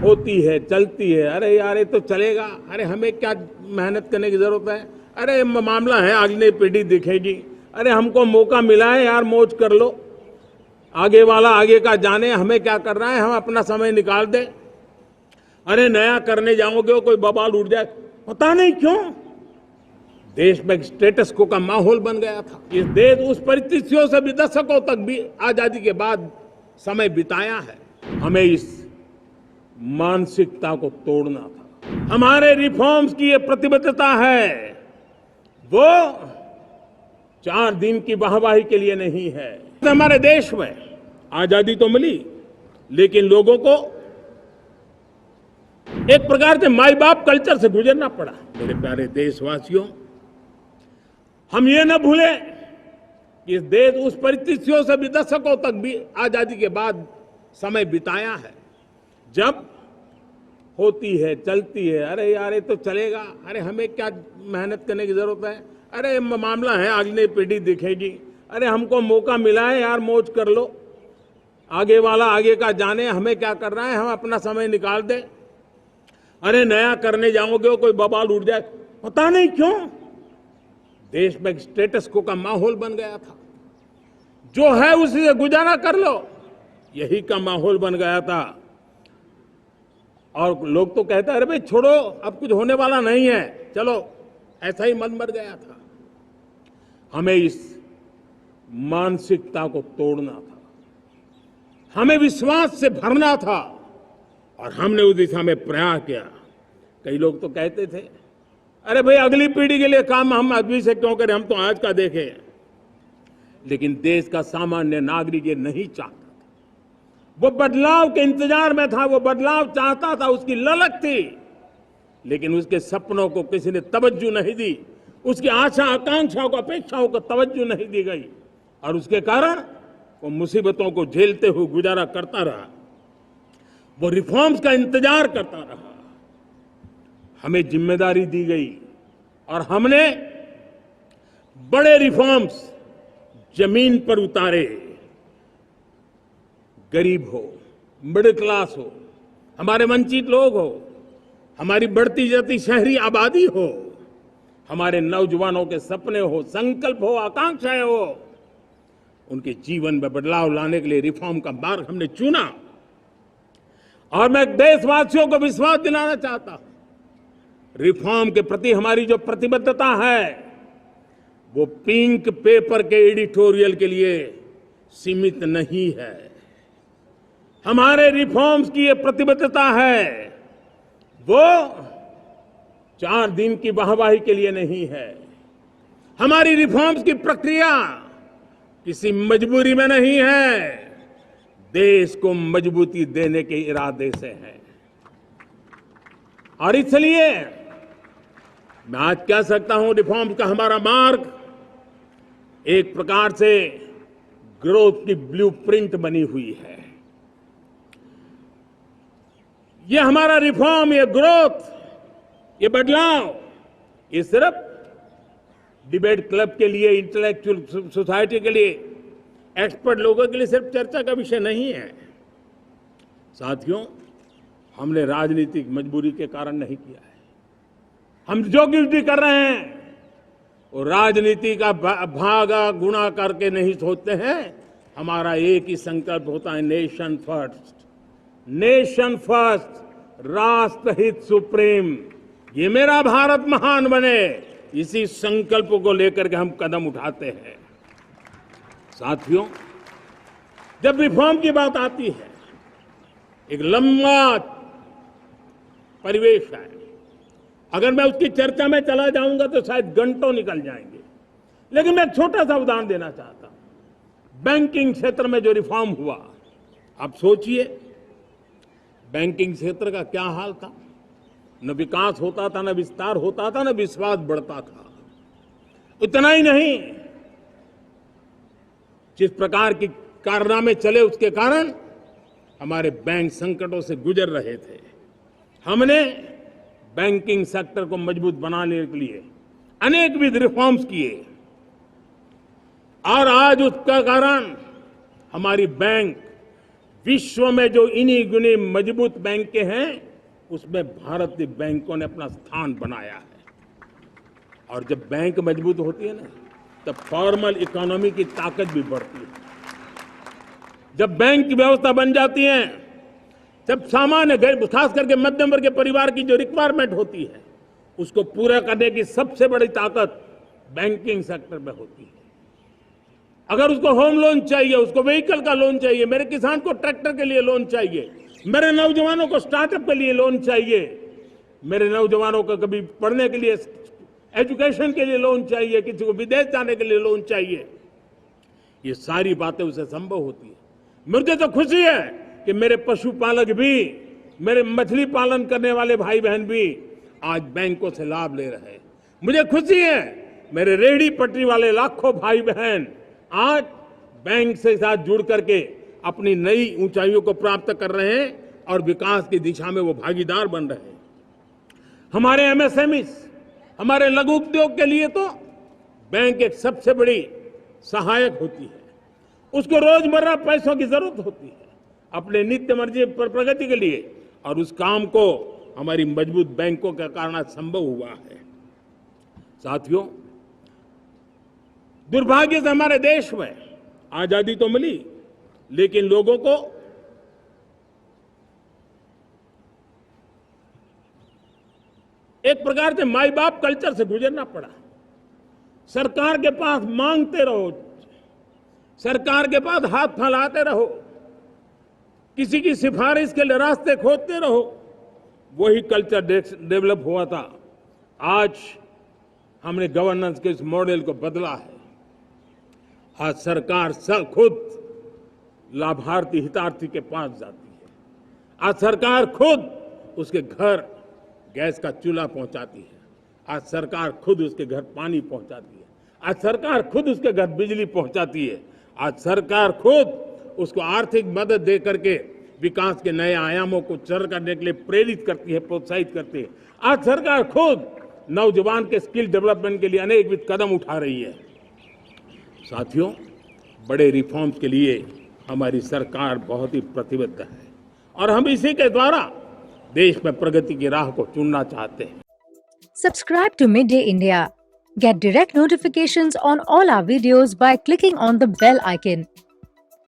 होती है, चलती है। अरे यार ये तो चलेगा, अरे हमें क्या मेहनत करने की जरूरत है, अरे मामला है अगली पीढ़ी देखेगी, अरे हमको मौका मिला है यार, मौज कर लो, आगे वाला आगे का जाने, हमें क्या कर रहा है, हम अपना समय निकाल दें। अरे नया करने जाओगे कोई बवाल उठ जाए, पता नहीं क्यों देश में स्टेटस को का माहौल बन गया था। ये देश उस परिस्थितियों से भी दशकों तक भी आजादी के बाद समय बिताया है। हमें इस मानसिकता को तोड़ना था। हमारे रिफॉर्म्स की ये प्रतिबद्धता है, वो 4 दिन की वाहवाही के लिए नहीं है। हमारे देश में आजादी तो मिली, लेकिन लोगों को एक प्रकार से माई बाप कल्चर से गुजरना पड़ा। मेरे प्यारे देशवासियों, हम ये न भूलें कि इस देश उस परिस्थितियों से भी दशकों तक भी आजादी के बाद समय बिताया है, जब होती है, चलती है। अरे यार ये तो चलेगा, अरे हमें क्या मेहनत करने की जरूरत है, अरे मामला है अगली पीढ़ी देखेगी, अरे हमको मौका मिला है यार, मौज कर लो, आगे वाला आगे का जाने, हमें क्या कर रहा है, हम अपना समय निकाल दें। अरे नया करने जाओगे कोई बवाल उठ जाए, पता नहीं क्यों देश में स्टेटस को का माहौल बन गया था। जो है उसी से गुजारा कर लो, यही का माहौल बन गया था। और लोग तो कहते हैं अरे भाई छोड़ो, अब कुछ होने वाला नहीं है, चलो, ऐसा ही मन मर गया था। हमें इस मानसिकता को तोड़ना था, हमें विश्वास से भरना था, और हमने उस दिशा में प्रयास किया। कई लोग तो कहते थे अरे भाई अगली पीढ़ी के लिए काम हम अभी से क्यों करें, हम तो आज का देखें। लेकिन देश का सामान्य नागरिक ये नहीं चाहता था, वो बदलाव के इंतजार में था, वो बदलाव चाहता था, उसकी ललक थी, लेकिन उसके सपनों को किसी ने तवज्जो नहीं दी, उसकी आशा आकांक्षाओं को अपेक्षाओं को तवज्जो नहीं दी गई, और उसके कारण वो मुसीबतों को झेलते हुए गुजारा करता रहा, वो रिफॉर्म्स का इंतजार करता रहा। हमें जिम्मेदारी दी गई और हमने बड़े रिफॉर्म्स जमीन पर उतारे। गरीब हो, मिडिल क्लास हो, हमारे वंचित लोग हो, हमारी बढ़ती जाती शहरी आबादी हो, हमारे नौजवानों के सपने हो, संकल्प हो, आकांक्षाएं हो, उनके जीवन में बदलाव लाने के लिए रिफॉर्म का मार्ग हमने चुना। और मैं देशवासियों को विश्वास दिलाना चाहता हूं, रिफॉर्म के प्रति हमारी जो प्रतिबद्धता है वो पिंक पेपर के एडिटोरियल के लिए सीमित नहीं है। हमारे रिफॉर्म्स की ये प्रतिबद्धता है, वो 4 दिन की वाहवाही के लिए नहीं है। हमारी रिफॉर्म्स की प्रक्रिया किसी मजबूरी में नहीं है, देश को मजबूती देने के इरादे से है। और इसलिए मैं आज कह सकता हूं, रिफॉर्म का हमारा मार्ग एक प्रकार से ग्रोथ की ब्लूप्रिंट बनी हुई है। ये हमारा रिफॉर्म, ये ग्रोथ, ये बदलाव, ये सिर्फ डिबेट क्लब के लिए, इंटेलेक्चुअल सोसाइटी के लिए, एक्सपर्ट लोगों के लिए सिर्फ चर्चा का विषय नहीं है। साथियों, हमने राजनीतिक मजबूरी के कारण नहीं किया है। हम जो कुछ भी कर रहे हैं वो राजनीति का भागा गुणा करके नहीं सोचते हैं। हमारा एक ही संकल्प होता है, नेशन फर्स्ट, नेशन फर्स्ट, राष्ट्र हित सुप्रीम, ये मेरा भारत महान बने, इसी संकल्प को लेकर के हम कदम उठाते हैं। साथियों, जब रिफॉर्म की बात आती है, एक लंबा परिवेश है। अगर मैं उसकी चर्चा में चला जाऊंगा तो शायद घंटों निकल जाएंगे, लेकिन मैं छोटा सा उदाहरण देना चाहता हूं। बैंकिंग क्षेत्र में जो रिफॉर्म हुआ, आप सोचिए बैंकिंग क्षेत्र का क्या हाल था। न विकास होता था, न विस्तार होता था, न विश्वास बढ़ता था। इतना ही नहीं, जिस प्रकार की कारनामे चले उसके कारण हमारे बैंक संकटों से गुजर रहे थे। हमने बैंकिंग सेक्टर को मजबूत बनाने के लिए अनेकविध रिफॉर्म्स किए, और आज उसका कारण हमारी बैंक विश्व में जो इन्हीं गुनी मजबूत बैंक के हैं, उसमें भारतीय बैंकों ने अपना स्थान बनाया है। और जब बैंक मजबूत होती है ना, तब फॉर्मल इकोनॉमी की ताकत भी बढ़ती है। जब बैंक की व्यवस्था बन जाती है, जब सामान्य खास करके मध्यम वर्ग के परिवार की जो रिक्वायरमेंट होती है, उसको पूरा करने की सबसे बड़ी ताकत बैंकिंग सेक्टर में होती है। अगर उसको होम लोन चाहिए, उसको व्हीकल का लोन चाहिए, मेरे किसान को ट्रैक्टर के लिए लोन चाहिए, मेरे नौजवानों को स्टार्टअप के लिए लोन चाहिए, मेरे नौजवानों को कभी पढ़ने के लिए, एजुकेशन के लिए लोन चाहिए, किसी को विदेश जाने के लिए लोन चाहिए, ये सारी बातें उसे संभव होती है। मुझे तो खुशी है कि मेरे पशुपालक भी, मेरे मछली पालन करने वाले भाई बहन भी आज बैंकों से लाभ ले रहे हैं। मुझे खुशी है मेरे रेहड़ी पटरी वाले लाखों भाई बहन आज बैंक से साथ जुड़ करके अपनी नई ऊंचाइयों को प्राप्त कर रहे हैं और विकास की दिशा में वो भागीदार बन रहे हैं। हमारे एमएसएमई, हमारे लघु उद्योग के लिए तो बैंक एक सबसे बड़ी सहायक होती है। उसको रोजमर्रा पैसों की जरूरत होती है अपने नित्य मर्जी पर प्रगति के लिए, और उस काम को हमारी मजबूत बैंकों के कारण संभव हुआ है। साथियों, दुर्भाग्य से हमारे देश में आजादी तो मिली, लेकिन लोगों को एक प्रकार से माई बाप कल्चर से गुजरना पड़ा। सरकार के पास मांगते रहो, सरकार के पास हाथ फैलाते रहो, किसी की सिफारिश के लिए रास्ते खोजते रहो, वही कल्चर डेवलप हुआ था। आज हमने गवर्नेंस के इस मॉडल को बदला है। आज सरकार खुद लाभार्थी हितार्थी के पास जाती है। आज सरकार खुद उसके घर गैस का चूल्हा पहुंचाती है। आज सरकार खुद उसके घर पानी पहुंचाती है। आज सरकार खुद उसके घर बिजली पहुंचाती है। आज सरकार खुद उसको आर्थिक मदद दे करके विकास के नए आयामों को चर करने के लिए प्रेरित करती है, प्रोत्साहित करती है। आज सरकार खुद नौजवान के स्किल डेवलपमेंट के लिए अनेकविध कदम उठा रही है। साथियों, बड़े रिफॉर्म्स के लिए हमारी सरकार बहुत ही प्रतिबद्ध है और हम इसी के द्वारा देश में प्रगति की राह को चुनना चाहते हैं। Subscribe to Midday India. Get direct notifications on all our videos by clicking on the bell icon.